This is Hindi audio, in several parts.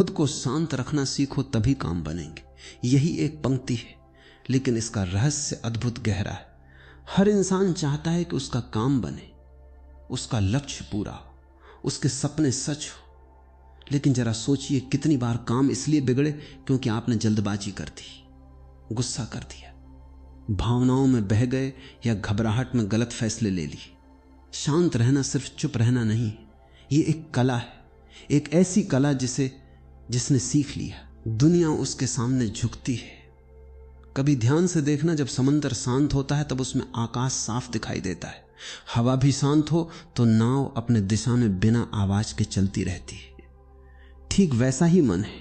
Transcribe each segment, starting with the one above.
खुद को शांत रखना सीखो तभी काम बनेंगे। यही एक पंक्ति है, लेकिन इसका रहस्य अद्भुत गहरा है। हर इंसान चाहता है कि उसका काम बने, उसका लक्ष्य पूरा हो, उसके सपने सच हो। लेकिन जरा सोचिए कितनी बार काम इसलिए बिगड़े क्योंकि आपने जल्दबाजी कर दी, गुस्सा कर दिया, भावनाओं में बह गए या घबराहट में गलत फैसले ले लिए। शांत रहना सिर्फ चुप रहना नहीं, ये एक कला है, एक ऐसी कला जिसने सीख लिया दुनिया उसके सामने झुकती है। कभी ध्यान से देखना, जब समंदर शांत होता है तब उसमें आकाश साफ दिखाई देता है। हवा भी शांत हो तो नाव अपने दिशा में बिना आवाज के चलती रहती है। ठीक वैसा ही मन है।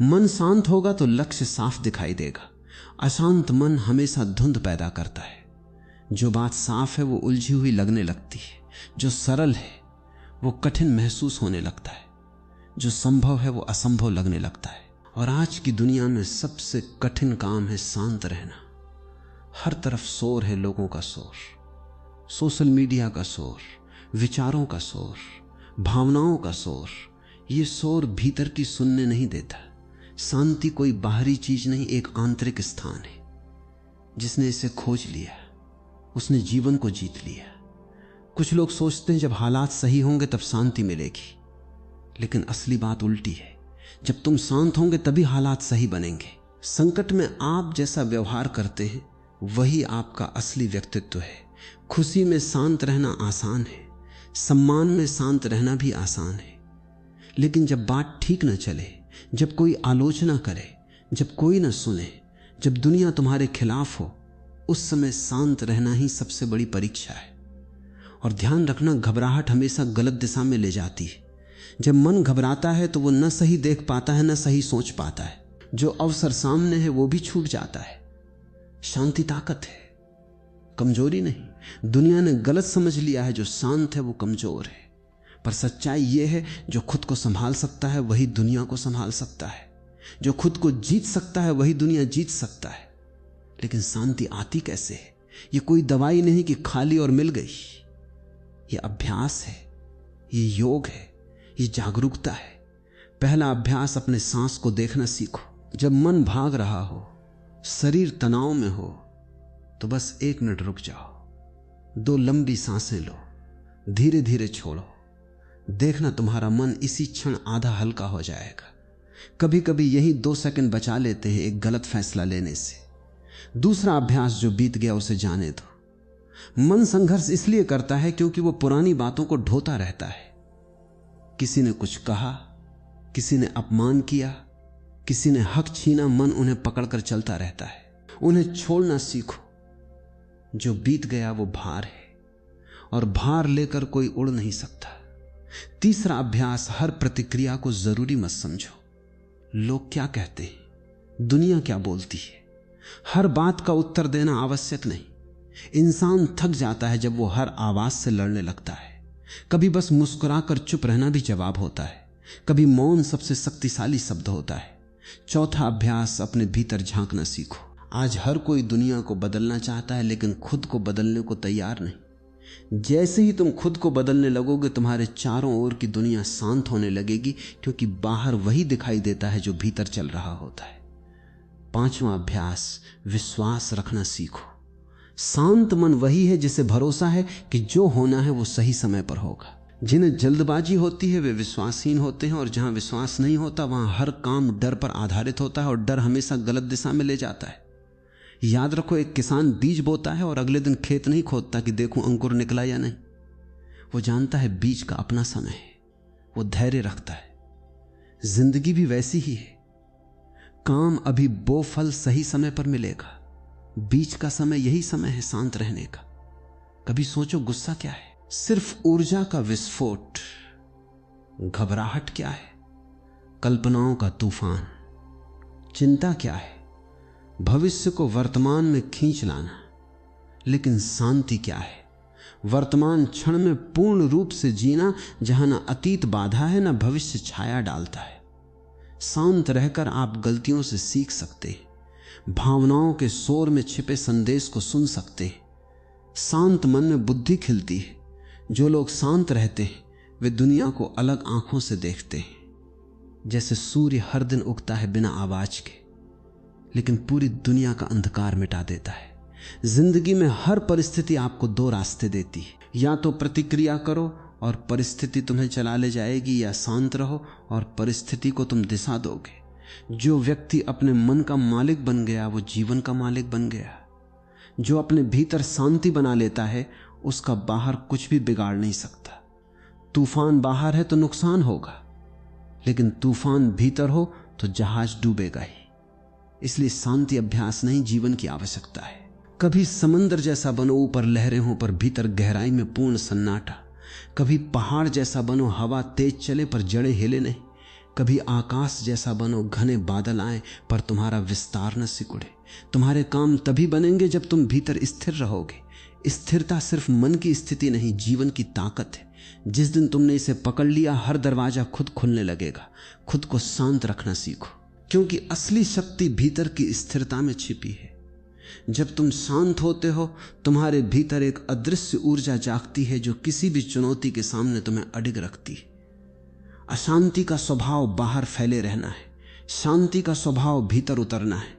मन शांत होगा तो लक्ष्य साफ दिखाई देगा। अशांत मन हमेशा धुंध पैदा करता है। जो बात साफ है वो उलझी हुई लगने लगती है, जो सरल है वो कठिन महसूस होने लगता है, जो संभव है वो असंभव लगने लगता है। और आज की दुनिया में सबसे कठिन काम है शांत रहना। हर तरफ शोर है, लोगों का शोर, सोशल मीडिया का शोर, विचारों का शोर, भावनाओं का शोर। ये शोर भीतर की सुनने नहीं देता। शांति कोई बाहरी चीज नहीं, एक आंतरिक स्थान है। जिसने इसे खोज लिया उसने जीवन को जीत लिया। कुछ लोग सोचते हैं जब हालात सही होंगे तब शांति मिलेगी, लेकिन असली बात उल्टी है। जब तुम शांत होंगे तभी हालात सही बनेंगे। संकट में आप जैसा व्यवहार करते हैं वही आपका असली व्यक्तित्व है। खुशी में शांत रहना आसान है, सम्मान में शांत रहना भी आसान है, लेकिन जब बात ठीक न चले, जब कोई आलोचना करे, जब कोई न सुने, जब दुनिया तुम्हारे खिलाफ हो, उस समय शांत रहना ही सबसे बड़ी परीक्षा है। और ध्यान रखना, घबराहट हमेशा गलत दिशा में ले जाती है। जब मन घबराता है तो वो न सही देख पाता है, न सही सोच पाता है। जो अवसर सामने है वो भी छूट जाता है। शांति ताकत है, कमजोरी नहीं। दुनिया ने गलत समझ लिया है जो शांत है वो कमजोर है, पर सच्चाई ये है जो खुद को संभाल सकता है वही दुनिया को संभाल सकता है। जो खुद को जीत सकता है वही दुनिया जीत सकता है। लेकिन शांति आती कैसे है? ये कोई दवाई नहीं कि खाली और मिल गई। ये अभ्यास है, ये योग है, ये जागरूकता है। पहला अभ्यास, अपने सांस को देखना सीखो। जब मन भाग रहा हो, शरीर तनाव में हो, तो बस 1 मिनट रुक जाओ, 2 लंबी सांसें लो, धीरे धीरे छोड़ो। देखना तुम्हारा मन इसी क्षण आधा हल्का हो जाएगा। कभी कभी यही 2 सेकंड बचा लेते हैं एक गलत फैसला लेने से। दूसरा अभ्यास, जो बीत गया उसे जाने दो। मन संघर्ष इसलिए करता है क्योंकि वो पुरानी बातों को ढोता रहता है। किसी ने कुछ कहा, किसी ने अपमान किया, किसी ने हक छीना, मन उन्हें पकड़कर चलता रहता है। उन्हें छोड़ना सीखो। जो बीत गया वो भार है, और भार लेकर कोई उड़ नहीं सकता। तीसरा अभ्यास, हर प्रतिक्रिया को जरूरी मत समझो। लोग क्या कहते हैं, दुनिया क्या बोलती है, हर बात का उत्तर देना आवश्यक नहीं। इंसान थक जाता है जब वो हर आवाज से लड़ने लगता है। कभी बस मुस्कुराकर चुप रहना भी जवाब होता है। कभी मौन सबसे शक्तिशाली शब्द होता है। चौथा अभ्यास, अपने भीतर झांकना सीखो। आज हर कोई दुनिया को बदलना चाहता है, लेकिन खुद को बदलने को तैयार नहीं। जैसे ही तुम खुद को बदलने लगोगे, तुम्हारे चारों ओर की दुनिया शांत होने लगेगी, क्योंकि बाहर वही दिखाई देता है जो भीतर चल रहा होता है। पांचवा अभ्यास, विश्वास रखना सीखो। शांत मन वही है जिसे भरोसा है कि जो होना है वो सही समय पर होगा। जिन्हें जल्दबाजी होती है वे विश्वासहीन होते हैं, और जहां विश्वास नहीं होता वहां हर काम डर पर आधारित होता है, और डर हमेशा गलत दिशा में ले जाता है। याद रखो, एक किसान बीज बोता है और अगले दिन खेत नहीं खोदता कि देखूं अंकुर निकला या नहीं। वो जानता है बीज का अपना समय है, वो धैर्य रखता है। जिंदगी भी वैसी ही है। काम अभी बो, फल सही समय पर मिलेगा। बीच का समय यही समय है शांत रहने का। कभी सोचो, गुस्सा क्या है? सिर्फ ऊर्जा का विस्फोट। घबराहट क्या है? कल्पनाओं का तूफान। चिंता क्या है? भविष्य को वर्तमान में खींच लाना। लेकिन शांति क्या है? वर्तमान क्षण में पूर्ण रूप से जीना, जहां ना अतीत बाधा है ना भविष्य छाया डालता है। शांत रहकर आप गलतियों से सीख सकते हैं, भावनाओं के शोर में छिपे संदेश को सुन सकते हैं। शांत मन में बुद्धि खिलती है। जो लोग शांत रहते हैं वे दुनिया को अलग आंखों से देखते हैं। जैसे सूर्य हर दिन उगता है बिना आवाज के, लेकिन पूरी दुनिया का अंधकार मिटा देता है। जिंदगी में हर परिस्थिति आपको दो रास्ते देती है, या तो प्रतिक्रिया करो और परिस्थिति तुम्हें चला ले जाएगी, या शांत रहो और परिस्थिति को तुम दिशा दोगे। जो व्यक्ति अपने मन का मालिक बन गया वो जीवन का मालिक बन गया। जो अपने भीतर शांति बना लेता है उसका बाहर कुछ भी बिगाड़ नहीं सकता। तूफान बाहर है तो नुकसान होगा, लेकिन तूफान भीतर हो तो जहाज डूबेगा ही। इसलिए शांति अभ्यास नहीं, जीवन की आवश्यकता है। कभी समंदर जैसा बनो, ऊपर लहरें हों पर भीतर गहराई में पूर्ण सन्नाटा। कभी पहाड़ जैसा बनो, हवा तेज चले पर जड़ें हिले नहीं। कभी आकाश जैसा बनो, घने बादल आए पर तुम्हारा विस्तार न सिकुड़े। तुम्हारे काम तभी बनेंगे जब तुम भीतर स्थिर रहोगे। स्थिरता सिर्फ मन की स्थिति नहीं, जीवन की ताकत है। जिस दिन तुमने इसे पकड़ लिया, हर दरवाजा खुद खुलने लगेगा। खुद को शांत रखना सीखो, क्योंकि असली शक्ति भीतर की स्थिरता में छिपी है। जब तुम शांत होते हो, तुम्हारे भीतर एक अदृश्य ऊर्जा जागती है जो किसी भी चुनौती के सामने तुम्हें अडिग रखती है। अशांति का स्वभाव बाहर फैले रहना है, शांति का स्वभाव भीतर उतरना है।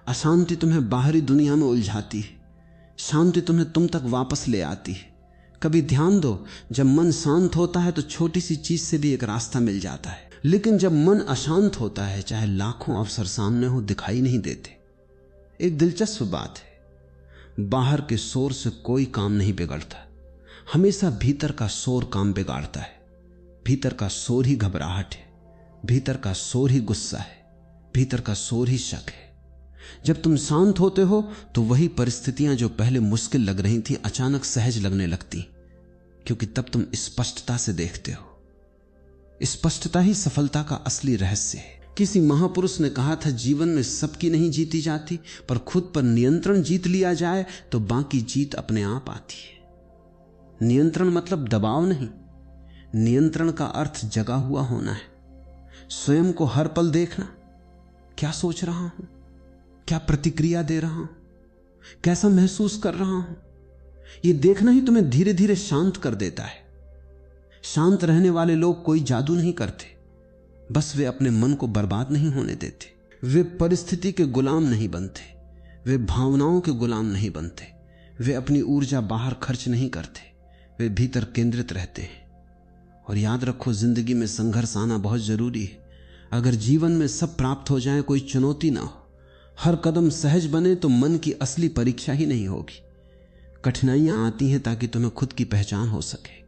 अशांति तुम्हें बाहरी दुनिया में उलझाती है, शांति तुम्हें तुम तक वापस ले आती है। कभी ध्यान दो, जब मन शांत होता है तो छोटी सी चीज से भी एक रास्ता मिल जाता है, लेकिन जब मन अशांत होता है, चाहे लाखों अवसर सामने हो, दिखाई नहीं देते। एक दिलचस्प बात है, बाहर के शोर से कोई काम नहीं बिगड़ता, हमेशा भीतर का शोर काम बिगाड़ता है। भीतर का शोर ही घबराहट है, भीतर का शोर ही गुस्सा है, भीतर का शोर ही शक है। जब तुम शांत होते हो तो वही परिस्थितियां जो पहले मुश्किल लग रही थी अचानक सहज लगने लगती, क्योंकि तब तुम स्पष्टता से देखते हो। स्पष्टता ही सफलता का असली रहस्य है। किसी महापुरुष ने कहा था, जीवन में सबकी नहीं जीती जाती, पर खुद पर नियंत्रण जीत लिया जाए तो बाकी जीत अपने आप आती है। नियंत्रण मतलब दबाव नहीं, नियंत्रण का अर्थ जगा हुआ होना है। स्वयं को हर पल देखना, क्या सोच रहा हूं, क्या प्रतिक्रिया दे रहा हूं, कैसा महसूस कर रहा हूं। यह देखना ही तुम्हें धीरे धीरे शांत कर देता है। शांत रहने वाले लोग कोई जादू नहीं करते, बस वे अपने मन को बर्बाद नहीं होने देते। वे परिस्थिति के गुलाम नहीं बनते, वे भावनाओं के गुलाम नहीं बनते, वे अपनी ऊर्जा बाहर खर्च नहीं करते, वे भीतर केंद्रित रहते हैं। और याद रखो, जिंदगी में संघर्ष आना बहुत जरूरी है। अगर जीवन में सब प्राप्त हो जाए, कोई चुनौती ना हो, हर कदम सहज बने, तो मन की असली परीक्षा ही नहीं होगी। कठिनाइयां आती हैं ताकि तुम्हें खुद की पहचान हो सके।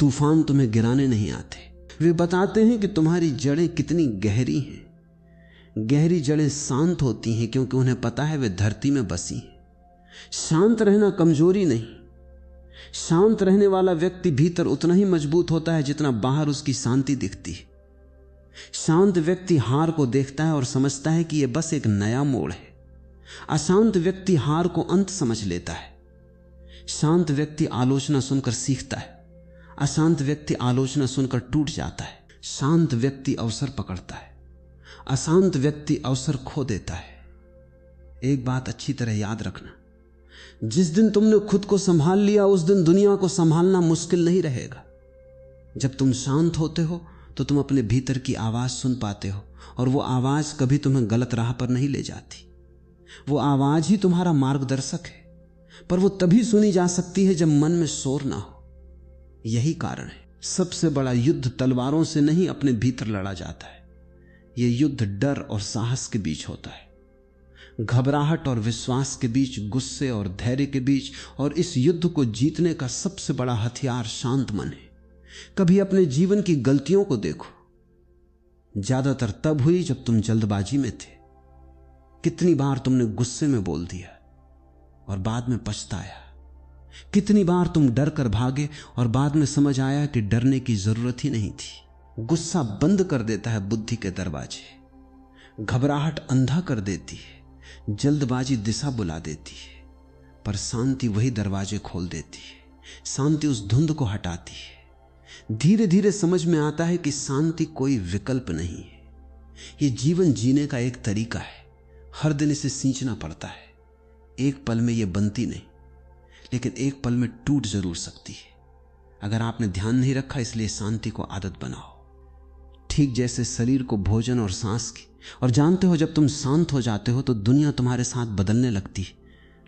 तूफान तुम्हें गिराने नहीं आते, वे बताते हैं कि तुम्हारी जड़ें कितनी गहरी हैं। गहरी जड़ें शांत होती हैं क्योंकि उन्हें पता है वे धरती में बसी हैं। शांत रहना कमजोरी नहीं, शांत रहने वाला व्यक्ति भीतर उतना ही मजबूत होता है जितना बाहर उसकी शांति दिखती है। शांत व्यक्ति हार को देखता है और समझता है कि यह बस एक नया मोड़ है। अशांत व्यक्ति हार को अंत समझ लेता है। शांत व्यक्ति आलोचना सुनकर सीखता है, अशांत व्यक्ति आलोचना सुनकर टूट जाता है। शांत व्यक्ति अवसर पकड़ता है, अशांत व्यक्ति अवसर खो देता है। एक बात अच्छी तरह याद रखना, जिस दिन तुमने खुद को संभाल लिया उस दिन दुनिया को संभालना मुश्किल नहीं रहेगा। जब तुम शांत होते हो तो तुम अपने भीतर की आवाज सुन पाते हो, और वो आवाज कभी तुम्हें गलत राह पर नहीं ले जाती। वो आवाज ही तुम्हारा मार्गदर्शक है, पर वो तभी सुनी जा सकती है जब मन में शोर ना हो। यही कारण है सबसे बड़ा युद्ध तलवारों से नहीं, अपने भीतर लड़ा जाता है। यह युद्ध डर और साहस के बीच होता है, घबराहट और विश्वास के बीच, गुस्से और धैर्य के बीच। और इस युद्ध को जीतने का सबसे बड़ा हथियार शांत मन है। कभी अपने जीवन की गलतियों को देखो, ज्यादातर तब हुई जब तुम जल्दबाजी में थे। कितनी बार तुमने गुस्से में बोल दिया और बाद में पछताया। कितनी बार तुम डर कर भागे और बाद में समझ आया कि डरने की जरूरत ही नहीं थी। गुस्सा बंद कर देता है बुद्धि के दरवाजे, घबराहट अंधा कर देती है, जल्दबाजी दिशा बुला देती है, पर शांति वही दरवाजे खोल देती है। शांति उस धुंध को हटाती है। धीरे धीरे समझ में आता है कि शांति कोई विकल्प नहीं है, यह जीवन जीने का एक तरीका है। हर दिन इसे सींचना पड़ता है। एक पल में यह बनती नहीं, लेकिन एक पल में टूट जरूर सकती है। अगर आपने ध्यान नहीं रखा, इसलिए शांति को आदत बनाओ। ठीक जैसे शरीर को भोजन और सांस की। और जानते हो, जब तुम शांत हो जाते हो तो दुनिया तुम्हारे साथ बदलने लगती है,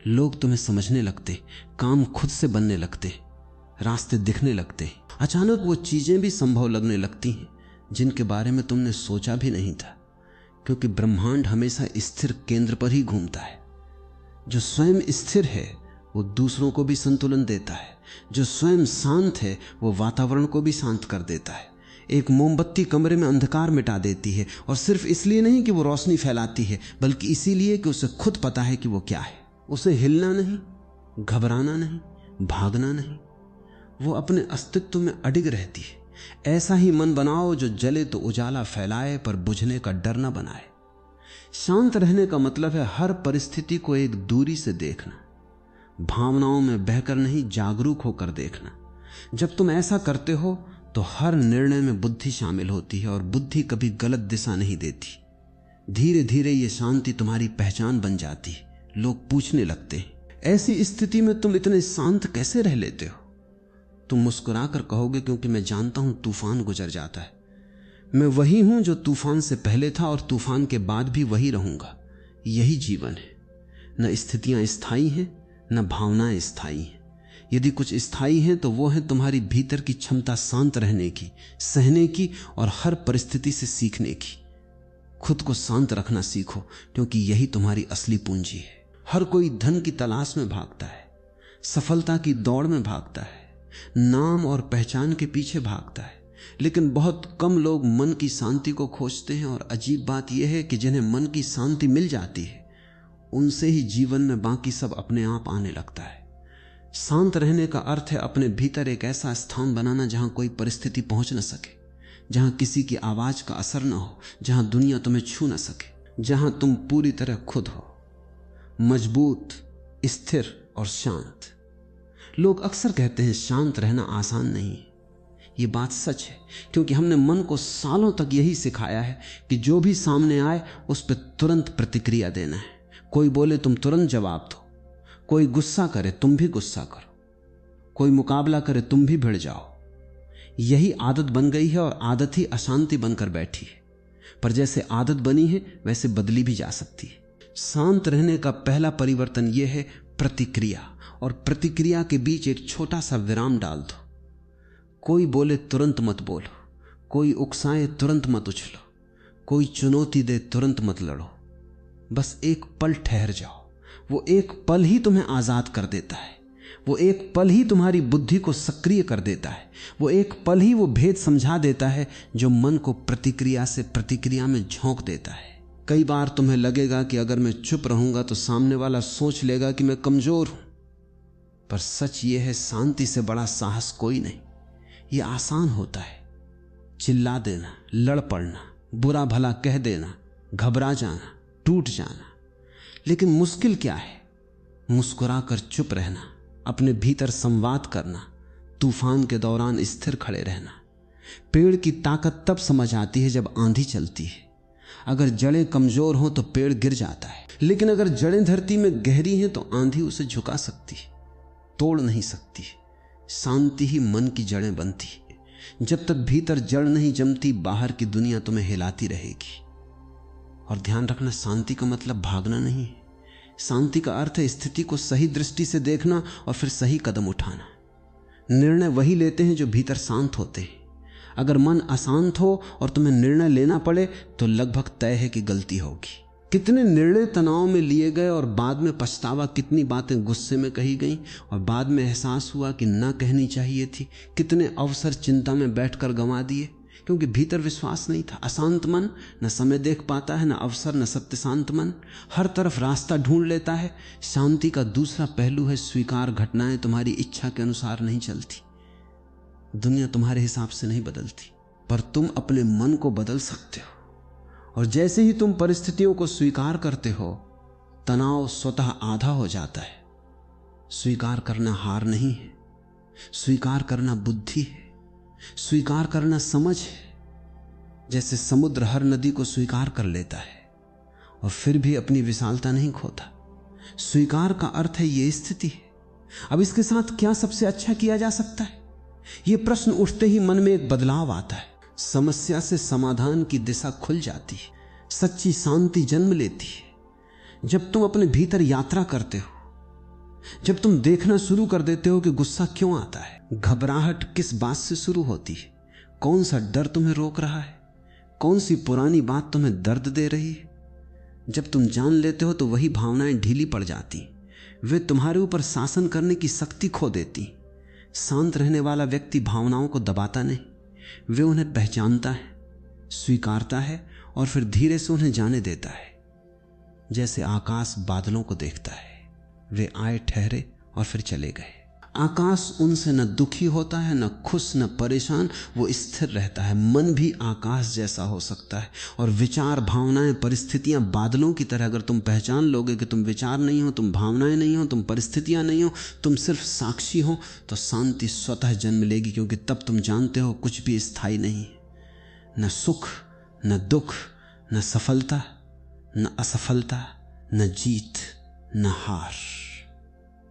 लोग तुम्हें समझने लगते, काम खुद से बनने लगते, रास्ते दिखने लगते, अचानक वो चीजें भी संभव लगने लगती हैं जिनके बारे में तुमने सोचा भी नहीं था। क्योंकि ब्रह्मांड हमेशा स्थिर केंद्र पर ही घूमता है। जो स्वयं स्थिर है वो दूसरों को भी संतुलन देता है। जो स्वयं शांत है वो वातावरण को भी शांत कर देता है। एक मोमबत्ती कमरे में अंधकार मिटा देती है, और सिर्फ इसलिए नहीं कि वो रोशनी फैलाती है, बल्कि इसीलिए कि उसे खुद पता है कि वो क्या है। उसे हिलना नहीं, घबराना नहीं, भागना नहीं, वो अपने अस्तित्व में अडिग रहती है। ऐसा ही मन बनाओ जो जले तो उजाला फैलाए, पर बुझने का डर न बनाए। शांत रहने का मतलब है हर परिस्थिति को एक दूरी से देखना, भावनाओं में बहकर नहीं, जागरूक होकर देखना। जब तुम ऐसा करते हो तो हर निर्णय में बुद्धि शामिल होती है, और बुद्धि कभी गलत दिशा नहीं देती। धीरे धीरे ये शांति तुम्हारी पहचान बन जाती है। लोग पूछने लगते हैं, ऐसी स्थिति में तुम इतने शांत कैसे रह लेते हो? तुम मुस्कुरा कर कहोगे, क्योंकि मैं जानता हूं तूफान गुजर जाता है। मैं वही हूं जो तूफान से पहले था, और तूफान के बाद भी वही रहूंगा। यही जीवन है। न स्थितियां स्थायी हैं, न भावनाएं स्थायी हैं। यदि कुछ स्थायी है तो वो है तुम्हारी भीतर की क्षमता शांत रहने की, सहने की और हर परिस्थिति से सीखने की। खुद को शांत रखना सीखो, क्योंकि यही तुम्हारी असली पूंजी है। हर कोई धन की तलाश में भागता है, सफलता की दौड़ में भागता है, नाम और पहचान के पीछे भागता है, लेकिन बहुत कम लोग मन की शांति को खोजते हैं। और अजीब बात यह है कि जिन्हें मन की शांति मिल जाती है, उनसे ही जीवन में बाकी सब अपने आप आने लगता है। शांत रहने का अर्थ है अपने भीतर एक ऐसा स्थान बनाना जहां कोई परिस्थिति पहुंच न सके, जहां किसी की आवाज का असर न हो, जहां दुनिया तुम्हें छू न सके, जहां तुम पूरी तरह खुद हो, मजबूत, स्थिर और शांत। लोग अक्सर कहते हैं शांत रहना आसान नहीं है। ये बात सच है, क्योंकि हमने मन को सालों तक यही सिखाया है कि जो भी सामने आए उस पर तुरंत प्रतिक्रिया देना है। कोई बोले तुम तुरंत जवाब दो, कोई गुस्सा करे तुम भी गुस्सा करो, कोई मुकाबला करे तुम भी भिड़ जाओ। यही आदत बन गई है, और आदत ही अशांति बनकर बैठी है। पर जैसे आदत बनी है वैसे बदली भी जा सकती है। शांत रहने का पहला परिवर्तन यह है प्रतिक्रिया, और प्रतिक्रिया के बीच एक छोटा सा विराम डाल दो। कोई बोले तुरंत मत बोलो, कोई उकसाए तुरंत मत उछलो, कोई चुनौती दे तुरंत मत लड़ो। बस एक पल ठहर जाओ। वो एक पल ही तुम्हें आजाद कर देता है। वो एक पल ही तुम्हारी बुद्धि को सक्रिय कर देता है। वो एक पल ही वो भेद समझा देता है जो मन को प्रतिक्रिया से प्रतिक्रिया में झोंक देता है। कई बार तुम्हें लगेगा कि अगर मैं चुप रहूंगा तो सामने वाला सोच लेगा कि मैं कमजोर हूं, पर सच ये है, शांति से बड़ा साहस कोई नहीं। ये आसान होता है, चिल्ला देना, लड़ पड़ना, बुरा भला कह देना, घबरा जाना, टूट जाना। लेकिन मुश्किल क्या है? मुस्कुराकर चुप रहना, अपने भीतर संवाद करना, तूफान के दौरान स्थिर खड़े रहना। पेड़ की ताकत तब समझ आती है जब आंधी चलती है। अगर जड़ें कमजोर हों तो पेड़ गिर जाता है, लेकिन अगर जड़ें धरती में गहरी हैं तो आंधी उसे झुका सकती है, तोड़ नहीं सकती। शांति ही मन की जड़ें बनती है। जब तक भीतर जड़ नहीं जमती, बाहर की दुनिया तुम्हें हिलाती रहेगी। और ध्यान रखना, शांति का मतलब भागना नहीं है। शांति का अर्थ है स्थिति को सही दृष्टि से देखना और फिर सही कदम उठाना। निर्णय वही लेते हैं जो भीतर शांत होते हैं। अगर मन अशांत हो और तुम्हें निर्णय लेना पड़े तो लगभग तय है कि गलती होगी। कितने निर्णय तनाव में लिए गए और बाद में पछतावा, कितनी बातें गुस्से में कही गई और बाद में एहसास हुआ कि ना कहनी चाहिए थी। कितने अवसर चिंता में बैठकर गंवा दिए क्योंकि भीतर विश्वास नहीं था। अशांत मन न समय देख पाता है, न अवसर, न सत्य। शांत मन हर तरफ रास्ता ढूंढ लेता है। शांति का दूसरा पहलू है स्वीकार। घटनाएं तुम्हारी इच्छा के अनुसार नहीं चलती, दुनिया तुम्हारे हिसाब से नहीं बदलती, पर तुम अपने मन को बदल सकते हो। और जैसे ही तुम परिस्थितियों को स्वीकार करते हो, तनाव स्वतः आधा हो जाता है। स्वीकार करना हार नहीं है, स्वीकार करना बुद्धि है, स्वीकार करना समझ है। जैसे समुद्र हर नदी को स्वीकार कर लेता है और फिर भी अपनी विशालता नहीं खोता। स्वीकार का अर्थ है ये स्थिति है। अब इसके साथ क्या सबसे अच्छा किया जा सकता है? ये प्रश्न उठते ही मन में एक बदलाव आता है। समस्या से समाधान की दिशा खुल जाती है, सच्ची शांति जन्म लेती है। जब तुम अपने भीतर यात्रा करते हो, जब तुम देखना शुरू कर देते हो कि गुस्सा क्यों आता है, घबराहट किस बात से शुरू होती है, कौन सा डर तुम्हें रोक रहा है, कौन सी पुरानी बात तुम्हें दर्द दे रही है, जब तुम जान लेते हो तो वही भावनाएं ढीली पड़ जाती, वे तुम्हारे ऊपर शासन करने की शक्ति खो देती। शांत रहने वाला व्यक्ति भावनाओं को दबाता नहीं, वे उन्हें पहचानता है, स्वीकारता है और फिर धीरे से उन्हें जाने देता है। जैसे आकाश बादलों को देखता है, वे आए, ठहरे और फिर चले गए। आकाश उनसे न दुखी होता है, न खुश, न परेशान, वो स्थिर रहता है। मन भी आकाश जैसा हो सकता है और विचार, भावनाएं, परिस्थितियां बादलों की तरह। अगर तुम पहचान लोगे कि तुम विचार नहीं हो, तुम भावनाएं नहीं हो, तुम परिस्थितियां नहीं हो, तुम सिर्फ साक्षी हो, तो शांति स्वतः जन्म लेगी, क्योंकि तब तुम जानते हो कुछ भी स्थायी नहीं है। न सुख, न दुख, न सफलता, न असफलता, न जीत, न हार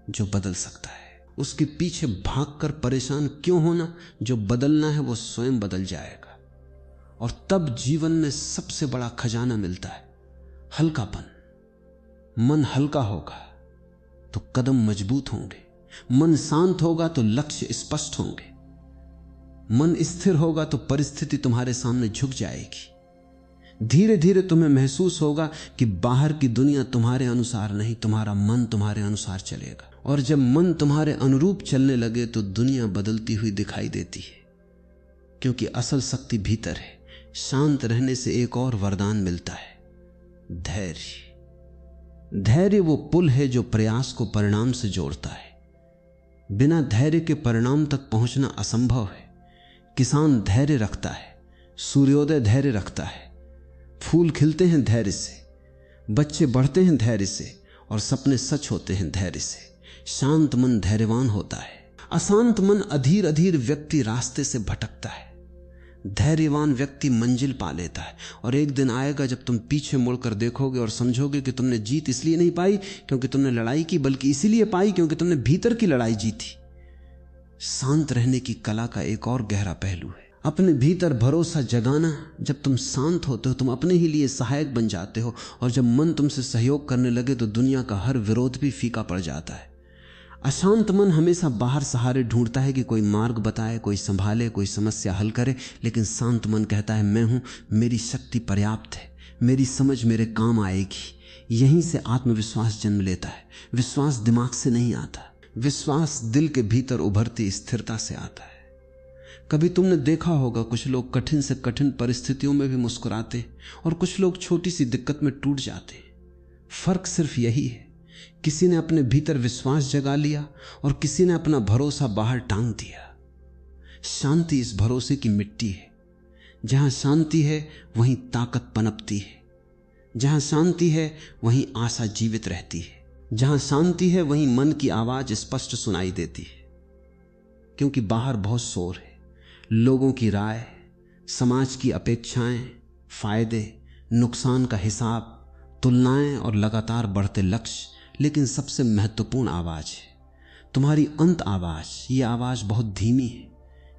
जो बदल सकता है। उसके पीछे भागकर परेशान क्यों होना? जो बदलना है वो स्वयं बदल जाएगा। और तब जीवन में सबसे बड़ा खजाना मिलता है, हल्कापन। मन हल्का होगा तो कदम मजबूत होंगे, मन शांत होगा तो लक्ष्य स्पष्ट होंगे, मन स्थिर होगा तो परिस्थिति तुम्हारे सामने झुक जाएगी। धीरे धीरे तुम्हें महसूस होगा कि बाहर की दुनिया तुम्हारे अनुसार नहीं, तुम्हारा मन तुम्हारे अनुसार चलेगा। और जब मन तुम्हारे अनुरूप चलने लगे तो दुनिया बदलती हुई दिखाई देती है, क्योंकि असल शक्ति भीतर है। शांत रहने से एक और वरदान मिलता है, धैर्य। धैर्य वो पुल है जो प्रयास को परिणाम से जोड़ता है। बिना धैर्य के परिणाम तक पहुंचना असंभव है। किसान धैर्य रखता है, सूर्योदय धैर्य रखता है, फूल खिलते हैं धैर्य से, बच्चे बढ़ते हैं धैर्य से, और सपने सच होते हैं धैर्य से। शांत मन धैर्यवान होता है। अशांत मन अधीर अधीर व्यक्ति रास्ते से भटकता है। धैर्यवान व्यक्ति मंजिल पा लेता है। और एक दिन आएगा जब तुम पीछे मुड़कर देखोगे और समझोगे कि तुमने जीत इसलिए नहीं पाई क्योंकि तुमने लड़ाई की, बल्कि इसीलिए पाई क्योंकि तुमने भीतर की लड़ाई जीती। शांत रहने की कला का एक और गहरा पहलू है, अपने भीतर भरोसा जगाना। जब तुम शांत होते हो, तुम अपने ही लिए सहायक बन जाते हो, और जब मन तुमसे सहयोग करने लगे तो दुनिया का हर विरोध भी फीका पड़ जाता है। अशांत मन हमेशा बाहर सहारे ढूंढता है कि कोई मार्ग बताए, कोई संभाले, कोई समस्या हल करे, लेकिन शांत मन कहता है मैं हूं, मेरी शक्ति पर्याप्त है, मेरी समझ मेरे काम आएगी। यहीं से आत्मविश्वास जन्म लेता है। विश्वास दिमाग से नहीं आता, विश्वास दिल के भीतर उभरती स्थिरता से आता है। कभी तुमने देखा होगा कुछ लोग कठिन से कठिन परिस्थितियों में भी मुस्कुराते और कुछ लोग छोटी सी दिक्कत में टूट जाते। फर्क सिर्फ यही है, किसी ने अपने भीतर विश्वास जगा लिया और किसी ने अपना भरोसा बाहर टांग दिया। शांति इस भरोसे की मिट्टी है। जहां शांति है वहीं ताकत पनपती है। जहां शांति है वहीं आशा जीवित रहती है। जहां शांति है वहीं मन की आवाज स्पष्ट सुनाई देती है। क्योंकि बाहर बहुत शोर है, लोगों की राय, समाज की अपेक्षाएं, फायदे, नुकसान का हिसाब, तुलनाएं और लगातार बढ़ते लक्ष्य। लेकिन सबसे महत्वपूर्ण आवाज है तुम्हारी अंत आवाज। ये आवाज बहुत धीमी है,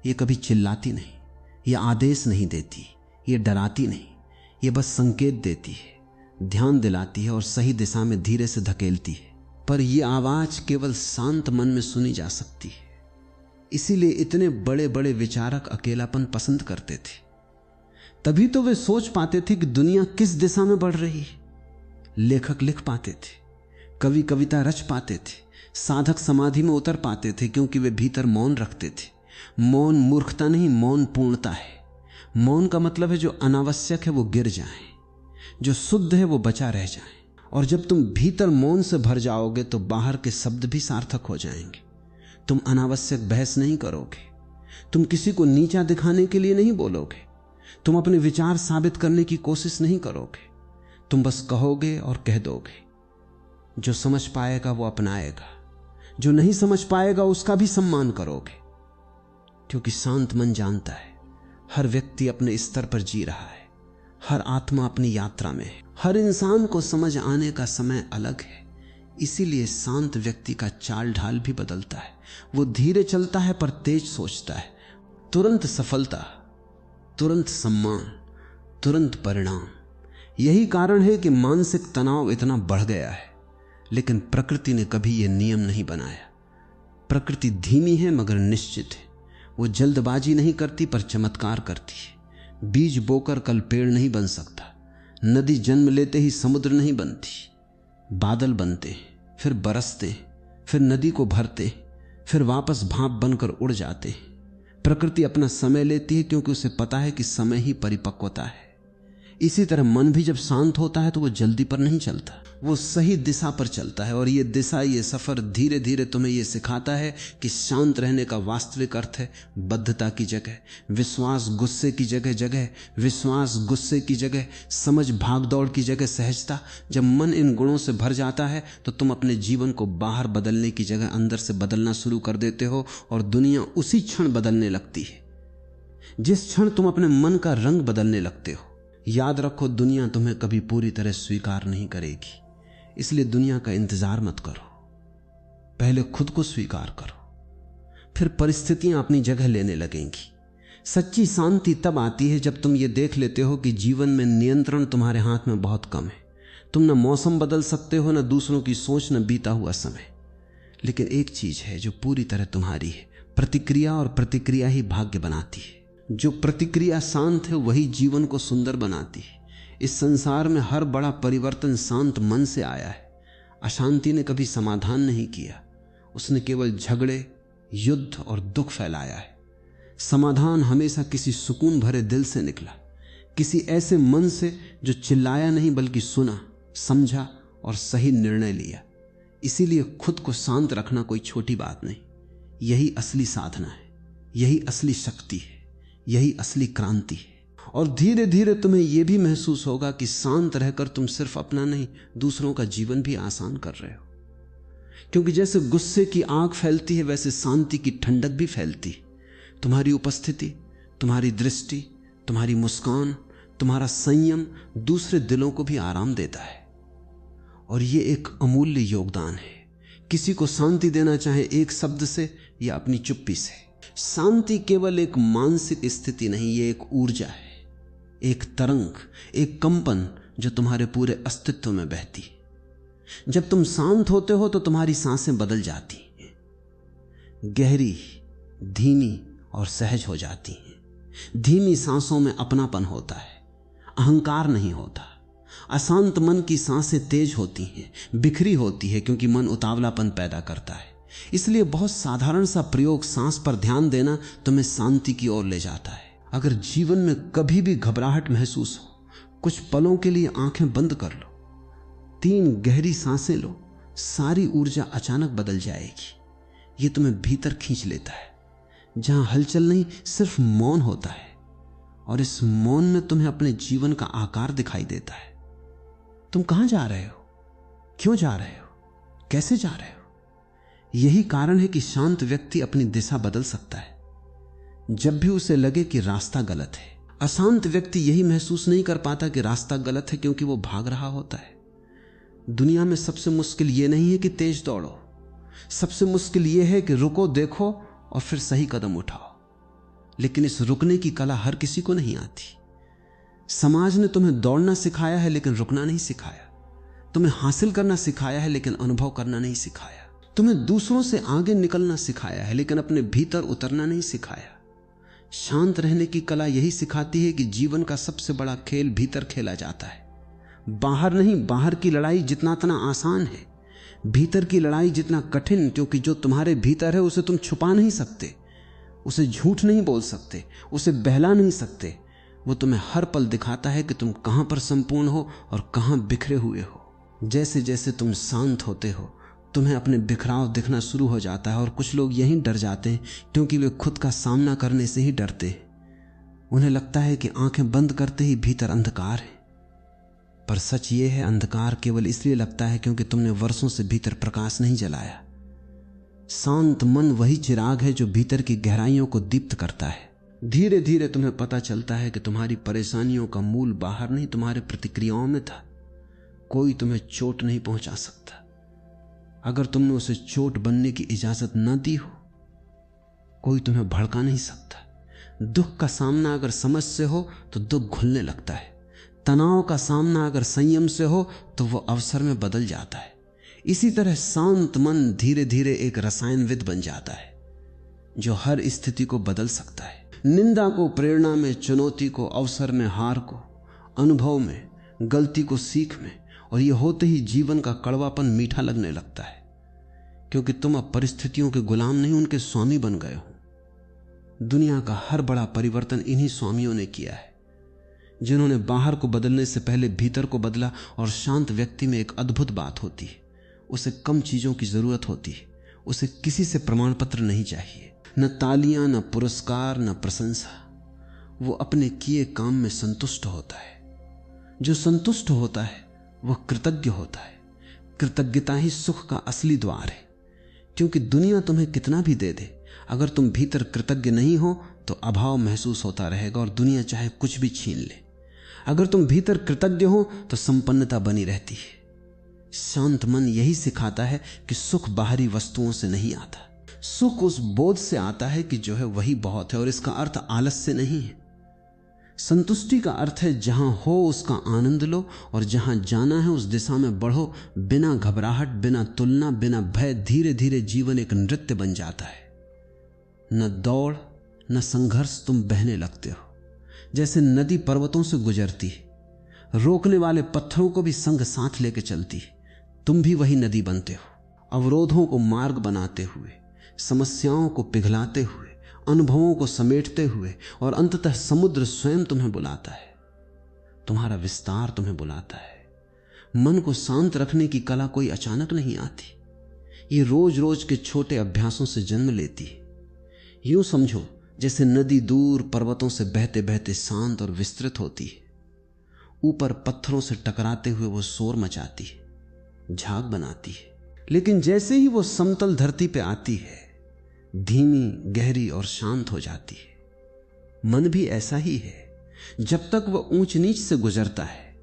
ये कभी चिल्लाती नहीं, ये आदेश नहीं देती, ये डराती नहीं, ये बस संकेत देती है, ध्यान दिलाती है और सही दिशा में धीरे से धकेलती है। पर यह आवाज केवल शांत मन में सुनी जा सकती है। इसीलिए इतने बड़े बड़े विचारक अकेलापन पसंद करते थे। तभी तो वे सोच पाते थे कि दुनिया किस दिशा में बढ़ रही है। लेखक लिख पाते थे, कवि कविता रच पाते थे, साधक समाधि में उतर पाते थे, क्योंकि वे भीतर मौन रखते थे। मौन मूर्खता नहीं, मौन पूर्णता है। मौन का मतलब है जो अनावश्यक है वो गिर जाए, जो शुद्ध है वो बचा रह जाए। और जब तुम भीतर मौन से भर जाओगे तो बाहर के शब्द भी सार्थक हो जाएंगे। तुम अनावश्यक बहस नहीं करोगे, तुम किसी को नीचा दिखाने के लिए नहीं बोलोगे, तुम अपने विचार साबित करने की कोशिश नहीं करोगे। तुम बस कहोगे और कह दोगे। जो समझ पाएगा वो अपनाएगा, जो नहीं समझ पाएगा उसका भी सम्मान करोगे। क्योंकि शांत मन जानता है हर व्यक्ति अपने स्तर पर जी रहा है, हर आत्मा अपनी यात्रा में है, हर इंसान को समझ आने का समय अलग है। इसीलिए शांत व्यक्ति का चाल ढाल भी बदलता है। वो धीरे चलता है पर तेज सोचता है। तुरंत सफलता तुरंत सम्मान, तुरंत परिणाम। यही कारण है कि मानसिक तनाव इतना बढ़ गया है। लेकिन प्रकृति ने कभी यह नियम नहीं बनाया। प्रकृति धीमी है मगर निश्चित है। वो जल्दबाजी नहीं करती पर चमत्कार करती है। बीज बोकर कल पेड़ नहीं बन सकता। नदी जन्म लेते ही समुद्र नहीं बनती। बादल बनते हैं, फिर बरसते हैं, फिर नदी को भरते, फिर वापस भाप बनकर उड़ जाते हैं। प्रकृति अपना समय लेती है क्योंकि उसे पता है कि समय ही परिपक्वता है। इसी तरह मन भी जब शांत होता है तो वो जल्दी पर नहीं चलता, वो सही दिशा पर चलता है। और ये दिशा, ये सफर धीरे धीरे तुम्हें ये सिखाता है कि शांत रहने का वास्तविक अर्थ है बद्धता की जगह विश्वास, गुस्से की जगह जगह विश्वास, गुस्से की जगह समझ, भागदौड़ की जगह सहजता। जब मन इन गुणों से भर जाता है तो तुम अपने जीवन को बाहर बदलने की जगह अंदर से बदलना शुरू कर देते हो और दुनिया उसी क्षण बदलने लगती है जिस क्षण तुम अपने मन का रंग बदलने लगते हो। याद रखो, दुनिया तुम्हें कभी पूरी तरह स्वीकार नहीं करेगी, इसलिए दुनिया का इंतजार मत करो। पहले खुद को स्वीकार करो, फिर परिस्थितियां अपनी जगह लेने लगेंगी। सच्ची शांति तब आती है जब तुम ये देख लेते हो कि जीवन में नियंत्रण तुम्हारे हाथ में बहुत कम है। तुम न मौसम बदल सकते हो, न दूसरों की सोच, न बीता हुआ समय। लेकिन एक चीज है जो पूरी तरह तुम्हारी है, प्रतिक्रिया, और प्रतिक्रिया ही भाग्य बनाती है। जो प्रतिक्रिया शांत है वही जीवन को सुंदर बनाती है। इस संसार में हर बड़ा परिवर्तन शांत मन से आया है। अशांति ने कभी समाधान नहीं किया, उसने केवल झगड़े, युद्ध और दुख फैलाया है। समाधान हमेशा किसी सुकून भरे दिल से निकला, किसी ऐसे मन से जो चिल्लाया नहीं बल्कि सुना, समझा और सही निर्णय लिया। इसीलिए खुद को शांत रखना कोई छोटी बात नहीं। यही असली साधना है, यही असली शक्ति है, यही असली क्रांति है। और धीरे धीरे तुम्हें यह भी महसूस होगा कि शांत रहकर तुम सिर्फ अपना नहीं, दूसरों का जीवन भी आसान कर रहे हो। क्योंकि जैसे गुस्से की आग फैलती है वैसे शांति की ठंडक भी फैलती है। तुम्हारी उपस्थिति, तुम्हारी दृष्टि, तुम्हारी मुस्कान, तुम्हारा संयम दूसरे दिलों को भी आराम देता है। और ये एक अमूल्य योगदान है। किसी को शांति देना चाहे एक शब्द से या अपनी चुप्पी से। शांति केवल एक मानसिक स्थिति नहीं, ये एक ऊर्जा है, एक तरंग, एक कंपन जो तुम्हारे पूरे अस्तित्व में बहती है। जब तुम शांत होते हो तो तुम्हारी सांसें बदल जाती हैं, गहरी, धीमी और सहज हो जाती हैं। धीमी सांसों में अपनापन होता है, अहंकार नहीं होता। अशांत मन की सांसें तेज होती हैं, बिखरी होती है, क्योंकि मन उतावलापन पैदा करता है। इसलिए बहुत साधारण सा प्रयोग, सांस पर ध्यान देना, तुम्हें शांति की ओर ले जाता है। अगर जीवन में कभी भी घबराहट महसूस हो, कुछ पलों के लिए आंखें बंद कर लो, 3 गहरी सांसें लो, सारी ऊर्जा अचानक बदल जाएगी। ये तुम्हें भीतर खींच लेता है, जहां हलचल नहीं, सिर्फ मौन होता है। और इस मौन में तुम्हें अपने जीवन का आकार दिखाई देता है। तुम कहां जा रहे हो, क्यों जा रहे हो, कैसे जा रहे हो। यही कारण है कि शांत व्यक्ति अपनी दिशा बदल सकता है जब भी उसे लगे कि रास्ता गलत है। अशांत व्यक्ति यही महसूस नहीं कर पाता कि रास्ता गलत है, क्योंकि वो भाग रहा होता है। दुनिया में सबसे मुश्किल ये नहीं है कि तेज दौड़ो, सबसे मुश्किल ये है कि रुको, देखो और फिर सही कदम उठाओ। लेकिन इस रुकने की कला हर किसी को नहीं आती। समाज ने तुम्हें दौड़ना सिखाया है लेकिन रुकना नहीं सिखाया। तुम्हें हासिल करना सिखाया है लेकिन अनुभव करना नहीं सिखाया। तुम्हें दूसरों से आगे निकलना सिखाया है लेकिन अपने भीतर उतरना नहीं सिखाया। शांत रहने की कला यही सिखाती है कि जीवन का सबसे बड़ा खेल भीतर खेला जाता है, बाहर नहीं। बाहर की लड़ाई जितना तना आसान है, भीतर की लड़ाई जितना कठिन, क्योंकि जो तुम्हारे भीतर है उसे तुम छुपा नहीं सकते, उसे झूठ नहीं बोल सकते, उसे बहला नहीं सकते। वो तुम्हें हर पल दिखाता है कि तुम कहां पर संपूर्ण हो और कहां बिखरे हुए हो। जैसे जैसे तुम शांत होते हो तुम्हें अपने बिखराव दिखना शुरू हो जाता है। और कुछ लोग यहीं डर जाते हैं क्योंकि वे खुद का सामना करने से ही डरते हैं। उन्हें लगता है कि आंखें बंद करते ही भीतर अंधकार है। पर सच ये है, अंधकार केवल इसलिए लगता है क्योंकि तुमने वर्षों से भीतर प्रकाश नहीं जलाया। शांत मन वही चिराग है जो भीतर की गहराइयों को दीप्त करता है। धीरे धीरे तुम्हें पता चलता है कि तुम्हारी परेशानियों का मूल बाहर नहीं, तुम्हारे प्रतिक्रियाओं में था। कोई तुम्हें चोट नहीं पहुंचा सकता अगर तुमने उसे चोट बनने की इजाजत न दी हो। कोई तुम्हें भड़का नहीं सकता। दुख का सामना अगर समझ से हो तो दुख घुलने लगता है। तनाव का सामना अगर संयम से हो तो वो अवसर में बदल जाता है। इसी तरह शांत मन धीरे धीरे एक रसायनविद बन जाता है जो हर स्थिति को बदल सकता है। निंदा को प्रेरणा में, चुनौती को अवसर में, हार को अनुभव में, गलती को सीख में, और ये होते ही जीवन का कड़वापन मीठा लगने लगता है, क्योंकि तुम अब परिस्थितियों के गुलाम नहीं, उनके स्वामी बन गए हो। दुनिया का हर बड़ा परिवर्तन इन्हीं स्वामियों ने किया है, जिन्होंने बाहर को बदलने से पहले भीतर को बदला। और शांत व्यक्ति में एक अद्भुत बात होती है, उसे कम चीजों की जरूरत होती है। उसे किसी से प्रमाण पत्र नहीं चाहिए, न तालियां, न पुरस्कार, न प्रशंसा। वो अपने किए काम में संतुष्ट होता है। जो संतुष्ट होता है वह कृतज्ञ होता है। कृतज्ञता ही सुख का असली द्वार है, क्योंकि दुनिया तुम्हें कितना भी दे दे, अगर तुम भीतर कृतज्ञ नहीं हो तो अभाव महसूस होता रहेगा और दुनिया चाहे कुछ भी छीन ले। अगर तुम भीतर कृतज्ञ हो तो संपन्नता बनी रहती है। शांत मन यही सिखाता है कि सुख बाहरी वस्तुओं से नहीं आता। सुख उस बोध से आता है कि जो है वही बहुत है, और इसका अर्थ आलस्य नहीं है। संतुष्टि का अर्थ है जहां हो उसका आनंद लो, और जहां जाना है उस दिशा में बढ़ो, बिना घबराहट, बिना तुलना, बिना भय। धीरे धीरे जीवन एक नृत्य बन जाता है। न दौड़ न संघर्ष, तुम बहने लगते हो। जैसे नदी पर्वतों से गुजरती है, रोकने वाले पत्थरों को भी संग साथ लेके चलती है, तुम भी वही नदी बनते हो। अवरोधों को मार्ग बनाते हुए, समस्याओं को पिघलाते हुए, अनुभवों को समेटते हुए, और अंततः समुद्र स्वयं तुम्हें बुलाता है। तुम्हारा विस्तार तुम्हें बुलाता है। मन को शांत रखने की कला कोई अचानक नहीं आती, ये रोज रोज के छोटे अभ्यासों से जन्म लेती है। यूं समझो जैसे नदी दूर पर्वतों से बहते बहते शांत और विस्तृत होती है। ऊपर पत्थरों से टकराते हुए वो शोर मचाती है, झाग बनाती है, लेकिन जैसे ही वो समतल धरती पे आती है, धीमी, गहरी और शांत हो जाती है। मन भी ऐसा ही है। जब तक वह ऊंच नीच से गुजरता है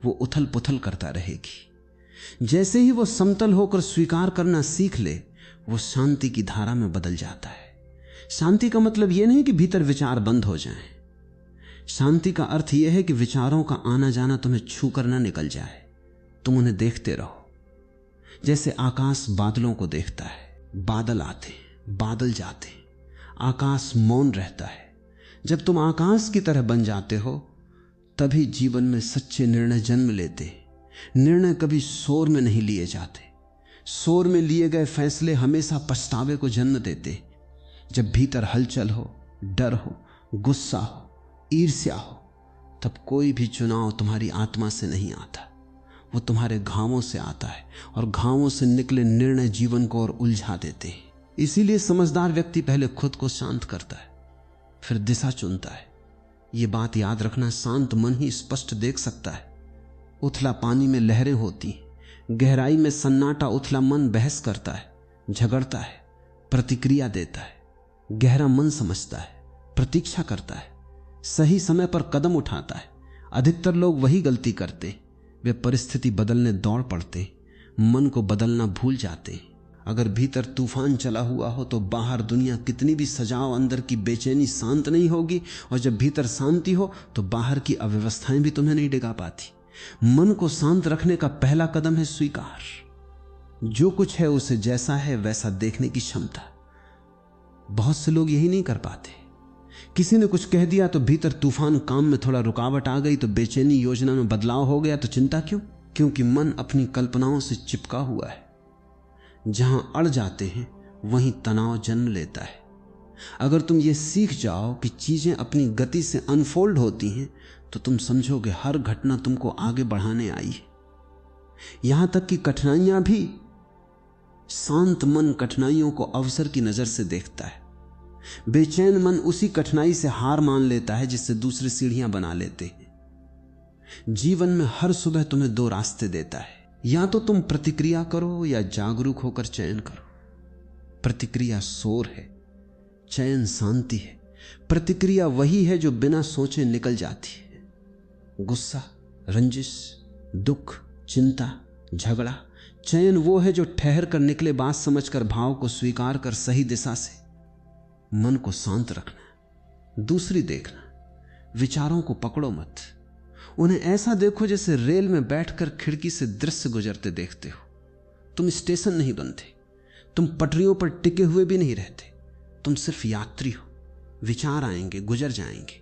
वो उथल पुथल करता रहेगी। जैसे ही वो समतल होकर स्वीकार करना सीख ले, वो शांति की धारा में बदल जाता है। शांति का मतलब यह नहीं कि भीतर विचार बंद हो जाएं। शांति का अर्थ यह है कि विचारों का आना जाना तुम्हें छू कर ना निकल जाए, तुम उन्हें देखते रहो। जैसे आकाश बादलों को देखता है। बादल आते, बादल जाते, आकाश मौन रहता है। जब तुम आकाश की तरह बन जाते हो, तभी जीवन में सच्चे निर्णय जन्म लेते। निर्णय कभी शोर में नहीं लिए जाते। शोर में लिए गए फैसले हमेशा पछतावे को जन्म देते। जब भीतर हलचल हो, डर हो, गुस्सा हो, ईर्ष्या हो, तब कोई भी चुनाव तुम्हारी आत्मा से नहीं आता, वो तुम्हारे घावों से आता है, और घावों से निकले निर्णय जीवन को और उलझा देते हैं। इसीलिए समझदार व्यक्ति पहले खुद को शांत करता है, फिर दिशा चुनता है। ये बात याद रखना, शांत मन ही स्पष्ट देख सकता है। उथला पानी में लहरें होती, गहराई में सन्नाटा उथला मन बहस करता है, झगड़ता है, प्रतिक्रिया देता है। गहरा मन समझता है, प्रतीक्षा करता है, सही समय पर कदम उठाता है। अधिकतर लोग वही गलती करते, वे परिस्थिति बदलने दौड़ पड़ते, मन को बदलना भूल जाते। अगर भीतर तूफान चला हुआ हो तो बाहर दुनिया कितनी भी सजाओ, अंदर की बेचैनी शांत नहीं होगी, और जब भीतर शांति हो तो बाहर की अव्यवस्थाएं भी तुम्हें नहीं डिगा पाती। मन को शांत रखने का पहला कदम है स्वीकार। जो कुछ है उसे जैसा है वैसा देखने की क्षमता। बहुत से लोग यही नहीं कर पाते। किसी ने कुछ कह दिया तो भीतर तूफान, काम में थोड़ा रुकावट आ गई तो बेचैनी, योजना में बदलाव हो गया तो चिंता क्यों? क्योंकि मन अपनी कल्पनाओं से चिपका हुआ है। जहां अड़ जाते हैं वहीं तनाव जन्म लेता है। अगर तुम ये सीख जाओ कि चीजें अपनी गति से अनफोल्ड होती हैं तो तुम समझोगे हर घटना तुमको आगे बढ़ाने आई है। यहां तक कि कठिनाइयां भी। शांत मन कठिनाइयों को अवसर की नजर से देखता है। बेचैन मन उसी कठिनाई से हार मान लेता है जिससे दूसरी सीढ़ियां बना लेते हैं। जीवन में हर सुबह तुम्हें दो रास्ते देता है, या तो तुम प्रतिक्रिया करो या जागरूक होकर चयन करो। प्रतिक्रिया शोर है, चयन शांति है। प्रतिक्रिया वही है जो बिना सोचे निकल जाती है। गुस्सा, रंजिश, दुख, चिंता, झगड़ा। चयन वो है जो ठहर कर निकले, बात समझकर, भाव को स्वीकार कर, सही दिशा से। मन को शांत रखना, दूसरी देखना, विचारों को पकड़ो मत। उन्हें ऐसा देखो जैसे रेल में बैठकर खिड़की से दृश्य गुजरते देखते हो। तुम स्टेशन नहीं बनते, तुम पटरियों पर टिके हुए भी नहीं रहते, तुम सिर्फ यात्री हो। विचार आएंगे, गुजर जाएंगे।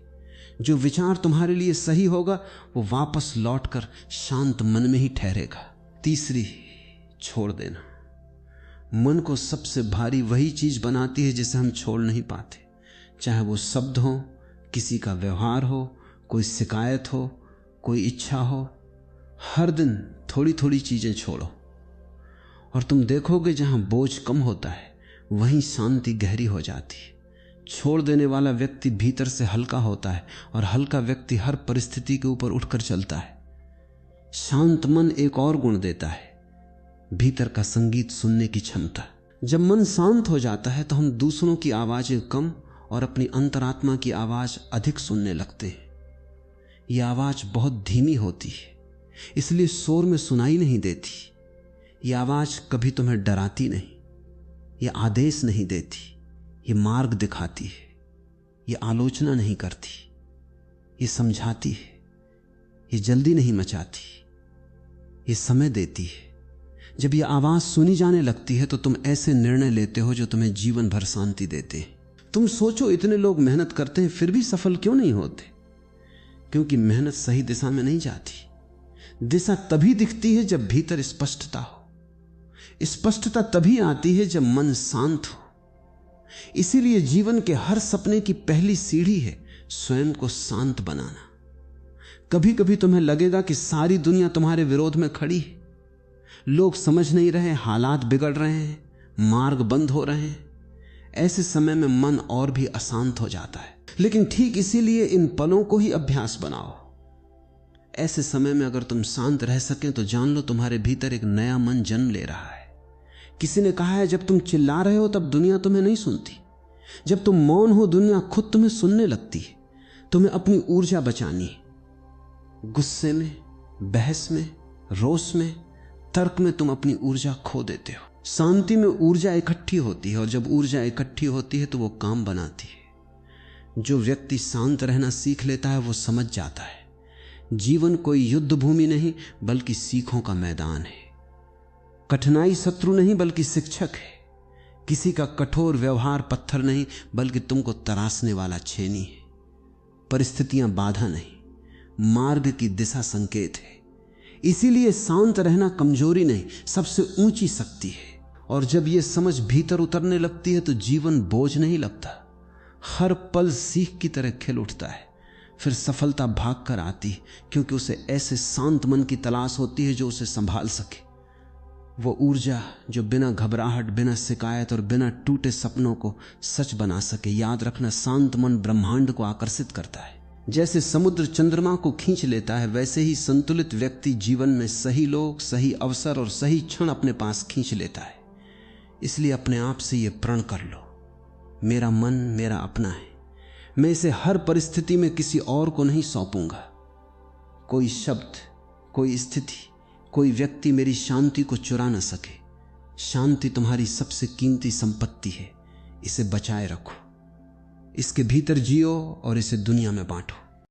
जो विचार तुम्हारे लिए सही होगा वो वापस लौटकर शांत मन में ही ठहरेगा। तीसरी, छोड़ देना। मन को सबसे भारी वही चीज बनाती है जिसे हम छोड़ नहीं पाते, चाहे वो शब्द हो, किसी का व्यवहार हो, कोई शिकायत हो, कोई इच्छा हो। हर दिन थोड़ी थोड़ी चीजें छोड़ो और तुम देखोगे जहां बोझ कम होता है वहीं शांति गहरी हो जाती है। छोड़ देने वाला व्यक्ति भीतर से हल्का होता है और हल्का व्यक्ति हर परिस्थिति के ऊपर उठकर चलता है। शांत मन एक और गुण देता है, भीतर का संगीत सुनने की क्षमता। जब मन शांत हो जाता है तो हम दूसरों की आवाजें कम और अपनी अंतरात्मा की आवाज अधिक सुनने लगते हैं। यह आवाज बहुत धीमी होती है, इसलिए शोर में सुनाई नहीं देती। यह आवाज कभी तुम्हें डराती नहीं, यह आदेश नहीं देती, यह मार्ग दिखाती है। यह आलोचना नहीं करती, यह समझाती है। यह जल्दी नहीं मचाती, यह समय देती है। जब यह आवाज सुनी जाने लगती है तो तुम ऐसे निर्णय लेते हो जो तुम्हें जीवन भर शांति देते हैं। तुम सोचो, इतने लोग मेहनत करते हैं फिर भी सफल क्यों नहीं होते? क्योंकि मेहनत सही दिशा में नहीं जाती। दिशा तभी दिखती है जब भीतर स्पष्टता हो। स्पष्टता तभी आती है जब मन शांत हो। इसीलिए जीवन के हर सपने की पहली सीढ़ी है स्वयं को शांत बनाना। कभी कभी तुम्हें लगेगा कि सारी दुनिया तुम्हारे विरोध में खड़ी है, लोग समझ नहीं रहे, हालात बिगड़ रहे हैं, मार्ग बंद हो रहे हैं। ऐसे समय में मन और भी अशांत हो जाता है। लेकिन ठीक इसीलिए इन पलों को ही अभ्यास बनाओ। ऐसे समय में अगर तुम शांत रह सकें तो जान लो तुम्हारे भीतर एक नया मन जन्म ले रहा है। किसी ने कहा है, जब तुम चिल्ला रहे हो तब दुनिया तुम्हें नहीं सुनती, जब तुम मौन हो दुनिया खुद तुम्हें सुनने लगती है। तुम्हें अपनी ऊर्जा बचानी है। गुस्से में, बहस में, रोष में, तर्क में तुम अपनी ऊर्जा खो देते हो। शांति में ऊर्जा इकट्ठी होती है और जब ऊर्जा इकट्ठी होती है तो वो काम बनाती है। जो व्यक्ति शांत रहना सीख लेता है वो समझ जाता है जीवन कोई युद्ध भूमि नहीं बल्कि सीखों का मैदान है। कठिनाई शत्रु नहीं बल्कि शिक्षक है। किसी का कठोर व्यवहार पत्थर नहीं बल्कि तुमको तराशने वाला छेनी है। परिस्थितियां बाधा नहीं, मार्ग की दिशा संकेत है। इसीलिए शांत रहना कमजोरी नहीं, सबसे ऊंची शक्ति है। और जब यह समझ भीतर उतरने लगती है तो जीवन बोझ नहीं लगता। हर पल सीख की तरह खिल उठता है। फिर सफलता भाग कर आती है क्योंकि उसे ऐसे शांत मन की तलाश होती है जो उसे संभाल सके। वो ऊर्जा जो बिना घबराहट, बिना शिकायत और बिना टूटे सपनों को सच बना सके। याद रखना, शांत मन ब्रह्मांड को आकर्षित करता है। जैसे समुद्र चंद्रमा को खींच लेता है वैसे ही संतुलित व्यक्ति जीवन में सही लोग, सही अवसर और सही क्षण अपने पास खींच लेता है। इसलिए अपने आप से यह प्रण कर लो, मेरा मन मेरा अपना है। मैं इसे हर परिस्थिति में किसी और को नहीं सौंपूंगा। कोई शब्द, कोई स्थिति, कोई व्यक्ति मेरी शांति को चुरा न सके। शांति तुम्हारी सबसे कीमती संपत्ति है, इसे बचाए रखो। इसके भीतर जियो और इसे दुनिया में बांटो।